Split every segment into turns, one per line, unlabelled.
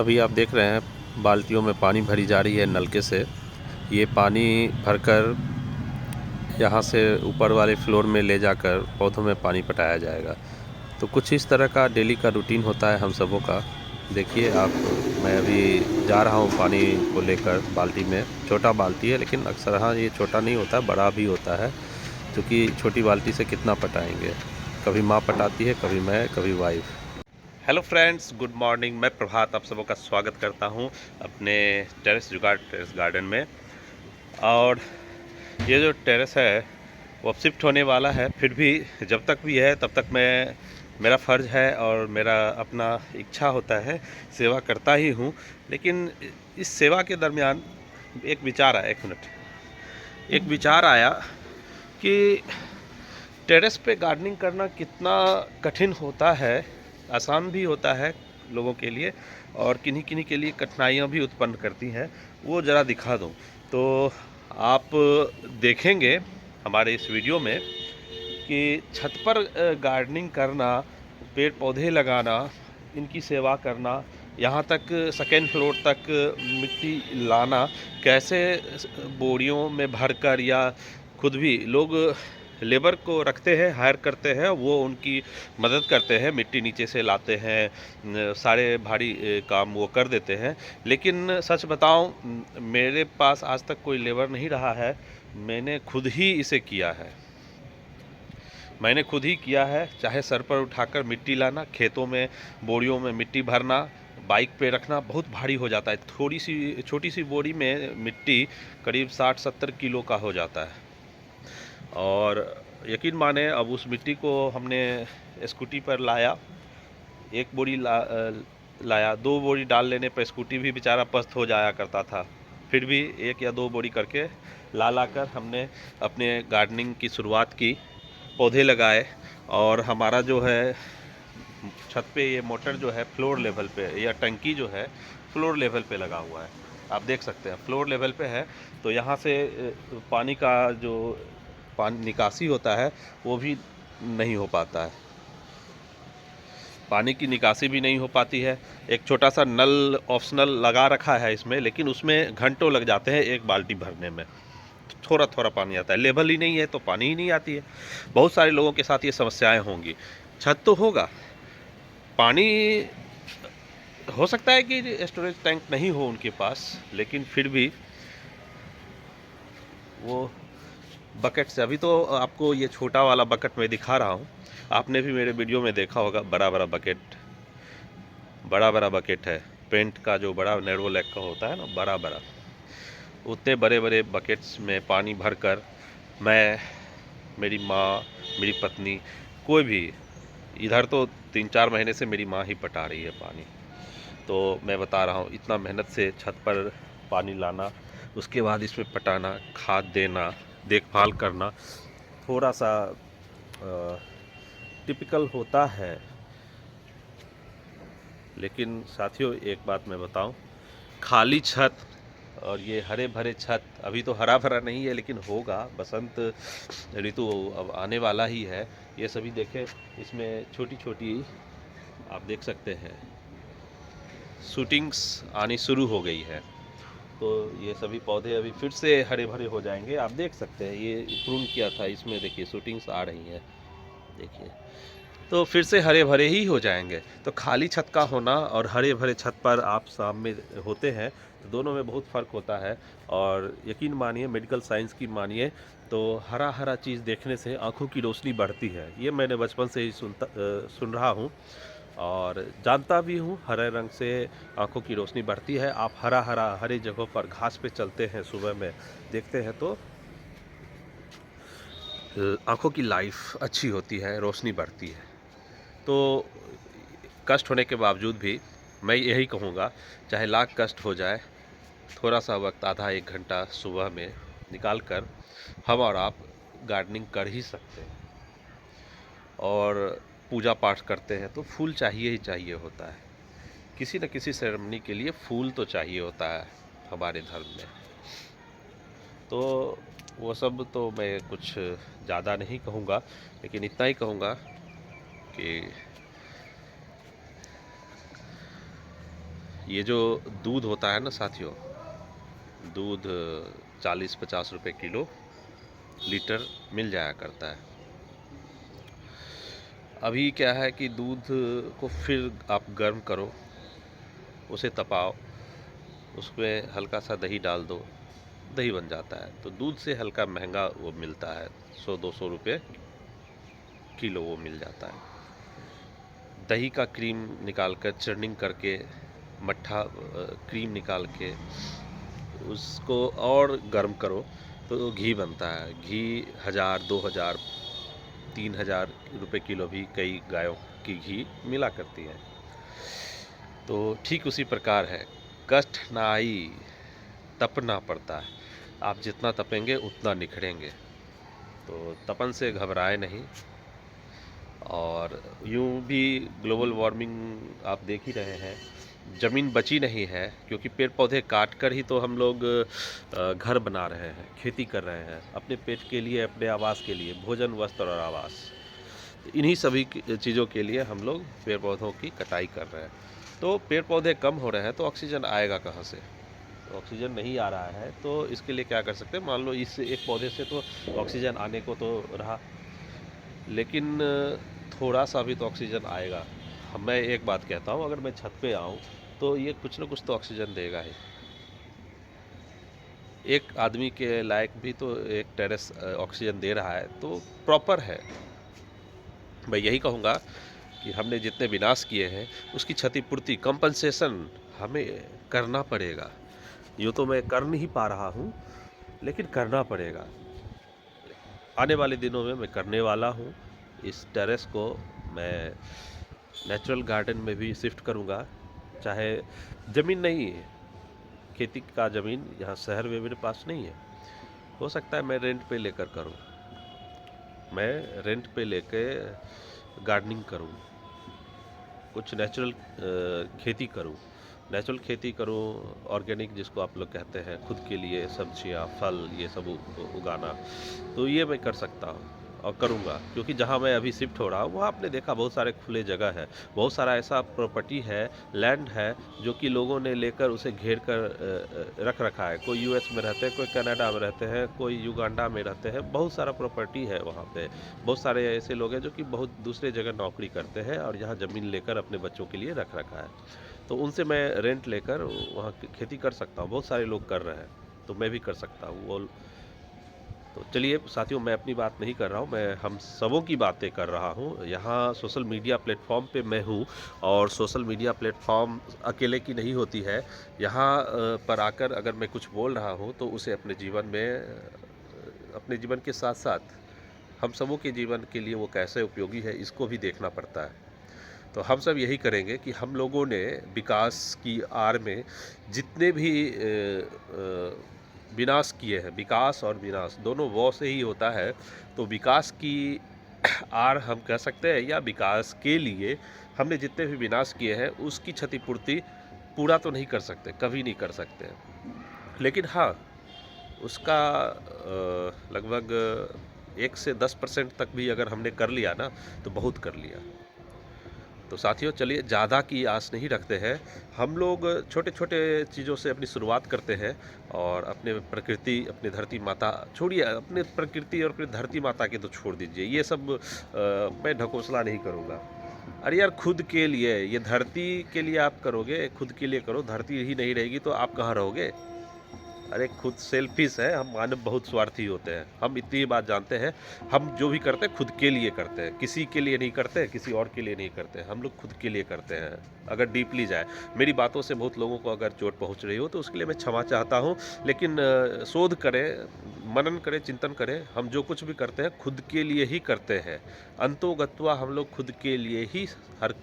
अभी आप देख रहे हैं बाल्टियों में पानी भरी जा रही है नलके से। ये पानी भरकर यहाँ से ऊपर वाले फ्लोर में ले जाकर पौधों में पानी पटाया जाएगा। तो कुछ इस तरह का डेली का रूटीन होता है हम सबों का। देखिए आप, मैं अभी जा रहा हूँ पानी को लेकर बाल्टी में। छोटा बाल्टी है लेकिन अक्सर हाँ ये छोटा नहीं होता, बड़ा भी होता है, क्योंकि छोटी बाल्टी से कितना पटाएंगे। कभी माँ पटाती है, कभी मैं, कभी wife. Hello friends, good morning. मैं प्रभात आप सबों का स्वागत करता हूँ अपने टेरेस गार्डन में। और ये जो टेरेस है वो अब शिफ्ट होने वाला है। फिर भी जब तक भी है तब तक मेरा फ़र्ज़ है और मेरा अपना इच्छा होता है, सेवा करता ही हूँ। लेकिन इस सेवा के दरमियान एक विचार आया, एक विचार आया कि टेरेस पे गार्डनिंग करना कितना कठिन होता है। आसान भी होता है लोगों के लिए और किन्हीं किन्हीं के लिए कठिनाइयाँ भी उत्पन्न करती हैं। वो ज़रा दिखा दूँ तो आप देखेंगे हमारे इस वीडियो में कि छत पर गार्डनिंग करना, पेड़ पौधे लगाना, इनकी सेवा करना, यहाँ तक सेकेंड फ्लोर तक मिट्टी लाना, कैसे बोरियों में भरकर या खुद भी लोग लेबर को रखते हैं, हायर करते हैं, वो उनकी मदद करते हैं, मिट्टी नीचे से लाते हैं, सारे भारी काम वो कर देते हैं। लेकिन सच बताऊं, मेरे पास आज तक कोई लेबर नहीं रहा है। मैंने खुद ही इसे किया है। मैंने खुद ही किया है। चाहे सर पर उठाकर मिट्टी लाना, खेतों में बोरियों में मिट्टी भरना, बाइक पे रखना बहुत भारी हो जाता है। थोड़ी सी छोटी सी बोरी में मिट्टी करीब 60-70 किलो का हो जाता है। और यकीन माने, अब उस मिट्टी को हमने स्कूटी पर लाया। एक बोरी लाया, 2 बोरी डाल लेने पर स्कूटी भी बेचारा पस्त हो जाया करता था। फिर भी 1 या 2 बोरी करके ला कर हमने अपने गार्डनिंग की शुरुआत की, पौधे लगाए। और हमारा जो है छत पे ये मोटर जो है फ्लोर लेवल पे, या टंकी जो है फ्लोर लेवल पे लगा हुआ है। आप देख सकते हैं फ्लोर लेवल पे है। तो यहाँ से पानी का जो पानी निकासी होता है वो भी नहीं हो पाता है। पानी की निकासी भी नहीं हो पाती है। एक छोटा सा नल ऑप्शनल लगा रखा है इसमें, लेकिन उसमें घंटों लग जाते हैं एक बाल्टी भरने में। थोड़ा थोड़ा पानी आता है, लेवल ही नहीं है तो पानी ही नहीं आती है। बहुत सारे लोगों के साथ ये समस्याएं होंगी। छत तो होगा, पानी हो सकता है कि स्टोरेज टैंक नहीं हो उनके पास, लेकिन फिर भी वो बकेट से, अभी तो आपको ये छोटा वाला बकेट मैं दिखा रहा हूँ। आपने भी मेरे वीडियो में देखा होगा, बड़ा बड़ा बकेट है। पेंट का जो बड़ा नेरो लेग का होता है ना, बड़ा बड़ा, उतने बड़े बड़े बकेट्स में पानी भरकर मैं, मेरी माँ, मेरी पत्नी, कोई भी, इधर तो 3-4 महीने से मेरी माँ ही पटा रही है पानी। तो मैं बता रहा हूँ, इतना मेहनत से छत पर पानी लाना, उसके बाद इसमें पटाना, खाद देना, देखभाल करना, थोड़ा सा टिपिकल होता है। लेकिन साथियों, एक बात मैं बताऊं, खाली छत और ये हरे भरे छत, अभी तो हरा भरा नहीं है लेकिन होगा, बसंत ऋतु अब आने वाला ही है। ये सभी देखें, इसमें छोटी छोटी, आप देख सकते हैं, शूटिंग्स आनी शुरू हो गई है। तो ये सभी पौधे अभी फिर से हरे भरे हो जाएंगे। आप देख सकते हैं, ये प्रून किया था, इसमें देखिए शूटिंग्स आ रही हैं, देखिए। तो फिर से हरे भरे ही हो जाएंगे। तो खाली छत का होना और हरे भरे छत पर आप सामने होते हैं तो दोनों में बहुत फ़र्क होता है। और यकीन मानिए, मेडिकल साइंस की मानिए तो हरा हरा चीज़ देखने से आँखों की रोशनी बढ़ती है। ये मैंने बचपन से ही सुन रहा हूँ और जानता भी हूँ। हरे रंग से आँखों की रोशनी बढ़ती है। आप हरा हरा हरे जगहों पर घास पे चलते हैं, सुबह में देखते हैं तो आँखों की लाइफ अच्छी होती है, रोशनी बढ़ती है। तो कष्ट होने के बावजूद भी मैं यही कहूँगा, चाहे लाख कष्ट हो जाए, थोड़ा सा वक्त, आधा 1 घंटा सुबह में निकाल कर हम और आप गार्डनिंग कर ही सकते हैं। और पूजा पाठ करते हैं तो फूल चाहिए ही चाहिए होता है। किसी न किसी सेरेमनी के लिए फूल तो चाहिए होता है हमारे धर्म में। तो वो सब तो मैं कुछ ज़्यादा नहीं कहूँगा, लेकिन इतना ही कहूँगा कि ये जो दूध होता है ना साथियों, दूध 40-50 रुपए किलो लीटर मिल जाया करता है। अभी क्या है कि दूध को फिर आप गर्म करो, उसे तपाओ, उसमें हल्का सा दही डाल दो, दही बन जाता है। तो दूध से हल्का महंगा वो मिलता है, 100-200 रुपये किलो वो मिल जाता है। दही का क्रीम निकाल कर चर्निंग करके, मट्ठा क्रीम निकाल के उसको और गर्म करो तो घी बनता है। घी 1000, 2000, 3000 रुपये किलो भी कई गायों की घी मिला करती है। तो ठीक उसी प्रकार है, कष्ट नाई तपना पड़ता है। आप जितना तपेंगे उतना निखरेंगे। तो तपन से घबराए नहीं। और यूँ भी ग्लोबल वार्मिंग आप देख ही रहे हैं, ज़मीन बची नहीं है, क्योंकि पेड़ पौधे काट कर ही तो हम लोग घर बना रहे हैं, खेती कर रहे हैं, अपने पेट के लिए, अपने आवास के लिए, भोजन, वस्त्र और आवास। तो इन्हीं सभी चीज़ों के लिए हम लोग पेड़ पौधों की कटाई कर रहे हैं। तो पेड़ पौधे कम हो रहे हैं तो ऑक्सीजन आएगा कहाँ से? तो ऑक्सीजन नहीं आ रहा है, तो इसके लिए क्या कर सकते हैं? मान लो इस एक पौधे से तो ऑक्सीजन आने को तो रहा, लेकिन थोड़ा सा भी तो ऑक्सीजन आएगा। मैं एक बात कहता हूँ, अगर मैं छत पे आऊँ तो ये कुछ ना कुछ तो ऑक्सीजन देगा ही। एक आदमी के लायक भी तो एक टेरेस ऑक्सीजन दे रहा है, तो प्रॉपर है। मैं यही कहूँगा कि हमने जितने विनाश किए हैं उसकी क्षतिपूर्ति, कंपनसेशन हमें करना पड़ेगा। यूँ तो मैं कर नहीं पा रहा हूँ, लेकिन करना पड़ेगा। आने वाले दिनों में मैं करने वाला हूँ। इस टेरेस को मैं नेचुरल गार्डन में भी शिफ्ट करूँगा। चाहे ज़मीन नहीं है, खेती का ज़मीन यहाँ शहर में मेरे पास नहीं है, हो सकता है मैं रेंट पे लेकर करूँ। मैं रेंट पे लेके गार्डनिंग करूँ, कुछ नेचुरल खेती करूँ। नेचुरल खेती करूँ, ऑर्गेनिक जिसको आप लोग कहते हैं, खुद के लिए सब्जियाँ, फल ये सब उगाना। तो ये मैं कर सकता हूँ और करूँगा, क्योंकि जहाँ मैं अभी शिफ्ट हो रहा हूँ वहाँ आपने देखा बहुत सारे खुले जगह है, बहुत सारा ऐसा प्रॉपर्टी है, लैंड है, जो कि लोगों ने लेकर उसे घेर कर रख रखा है। कोई यूएस में रहते हैं, कोई कनाडा में रहते हैं, कोई युगांडा में रहते हैं। बहुत सारा प्रॉपर्टी है वहाँ पे। बहुत सारे ऐसे लोग हैं जो कि बहुत दूसरे जगह नौकरी करते हैं और यहाँ ज़मीन लेकर अपने बच्चों के लिए रख रखा है। तो उनसे मैं रेंट लेकर वहाँ खेती कर सकता हूँ। बहुत सारे लोग कर रहे हैं, तो मैं भी कर सकता हूँ वो। तो चलिए साथियों, मैं अपनी बात नहीं कर रहा हूँ, मैं हम सबों की बातें कर रहा हूँ। यहाँ सोशल मीडिया प्लेटफॉर्म पे मैं हूँ, और सोशल मीडिया प्लेटफॉर्म अकेले की नहीं होती है। यहाँ पर आकर अगर मैं कुछ बोल रहा हूँ तो उसे अपने जीवन में, अपने जीवन के साथ साथ हम सबों के जीवन के लिए वो कैसे उपयोगी है, इसको भी देखना पड़ता है। तो हम सब यही करेंगे कि हम लोगों ने विकास की आड़ में जितने भी विनाश किए हैं, विकास और विनाश दोनों वो से ही होता है। तो विकास की आड़ हम कह सकते हैं, या विकास के लिए हमने जितने भी विनाश किए हैं उसकी क्षतिपूर्ति पूरा तो नहीं कर सकते, कभी नहीं कर सकते, लेकिन हाँ उसका लगभग 1 से 10% तक भी अगर हमने कर लिया ना, तो बहुत कर लिया। तो साथियों चलिए, ज़्यादा की आस नहीं रखते हैं। हम लोग छोटे छोटे चीज़ों से अपनी शुरुआत करते हैं, और अपने प्रकृति, अपनी धरती माता छोड़िए, अपने प्रकृति और अपनी धरती माता के तो छोड़ दीजिए, ये सब मैं ढकोसला नहीं करूँगा। अरे यार, खुद के लिए, ये धरती के लिए आप करोगे, खुद के लिए करो। धरती ही नहीं रहेगी तो आप कहाँ रहोगे? अरे खुद सेल्फिश है, हम मानव बहुत स्वार्थी होते हैं। हम इतनी ही बात जानते हैं, हम जो भी करते हैं खुद के लिए करते हैं, किसी के लिए नहीं करते, किसी और के लिए नहीं करते, हम लोग खुद के लिए करते हैं। अगर डीपली जाए, मेरी बातों से बहुत लोगों को अगर चोट पहुंच रही हो तो उसके लिए मैं क्षमा चाहता हूं, लेकिन शोध करें, मनन करें, चिंतन करें। हम जो कुछ भी करते हैं खुद के लिए ही करते हैं। अंतोगत्वा हम लोग खुद के लिए ही, हर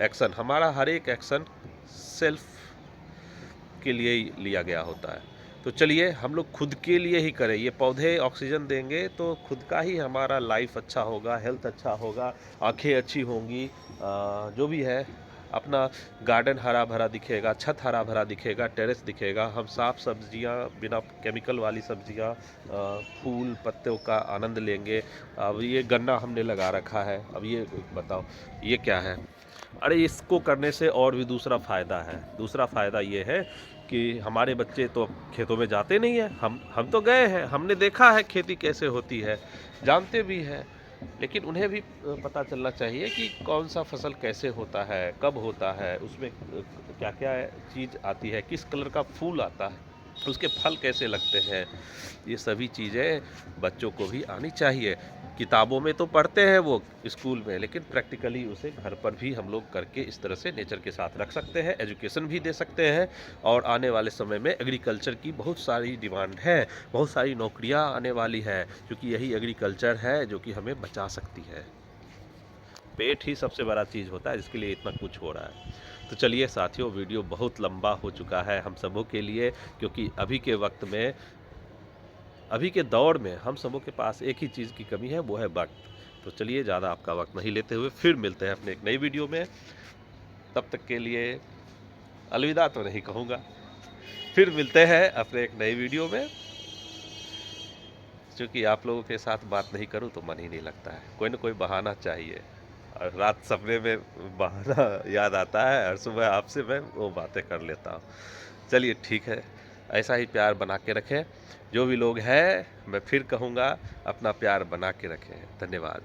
एक्शन, हमारा हर एक एक्शन सेल्फ के लिए ही लिया गया होता है। तो चलिए हम लोग खुद के लिए ही करें। ये पौधे ऑक्सीजन देंगे तो खुद का ही हमारा लाइफ अच्छा होगा, हेल्थ अच्छा होगा, आंखें अच्छी होंगी, जो भी है अपना गार्डन हरा भरा दिखेगा, छत हरा भरा दिखेगा, टेरेस दिखेगा। हम साफ सब्जियां, बिना केमिकल वाली सब्जियां, फूल पत्तों का आनंद लेंगे। अब ये गन्ना हमने लगा रखा है, अब ये बताओ ये क्या है? अरे इसको करने से और भी दूसरा फ़ायदा है। दूसरा फ़ायदा ये है कि हमारे बच्चे तो खेतों में जाते नहीं हैं, हम तो गए हैं, हमने देखा है खेती कैसे होती है, जानते भी हैं। लेकिन उन्हें भी पता चलना चाहिए कि कौन-सा फसल कैसे होता है, कब होता है, उसमें क्या-क्या चीज़ आती है, किस कलर का फूल आता है, उसके फल कैसे लगते हैं। ये सभी चीज़ें बच्चों को भी आनी चाहिए। किताबों में तो पढ़ते हैं वो स्कूल में, लेकिन प्रैक्टिकली उसे घर पर भी हम लोग करके इस तरह से नेचर के साथ रख सकते हैं, एजुकेशन भी दे सकते हैं। और आने वाले समय में एग्रीकल्चर की बहुत सारी डिमांड है, बहुत सारी नौकरियां आने वाली है, क्योंकि यही एग्रीकल्चर है जो कि हमें बचा सकती है। पेट ही सबसे बड़ा चीज़ होता है जिसके लिए इतना कुछ हो रहा है। तो चलिए साथियों, वीडियो बहुत लंबा हो चुका है हम सबों के लिए, क्योंकि अभी के वक्त में, अभी के दौर में हम सबों के पास एक ही चीज़ की कमी है, वो है वक्त। तो चलिए ज़्यादा आपका वक्त नहीं लेते हुए फिर मिलते हैं अपने एक नई वीडियो में। तब तक के लिए अलविदा तो नहीं कहूँगा, फिर मिलते हैं अपने एक नई वीडियो में। क्योंकि आप लोगों के साथ बात नहीं करूँ तो मन ही नहीं लगता है, कोई ना कोई बहाना चाहिए। और रात सपने में बहाना याद आता है और सुबह आपसे मैं वो बातें कर लेता हूँ। चलिए ठीक है, ऐसा ही प्यार बना के रखें। जो भी लोग हैं, मैं फिर कहूँगा, अपना प्यार बना के रखें। धन्यवाद।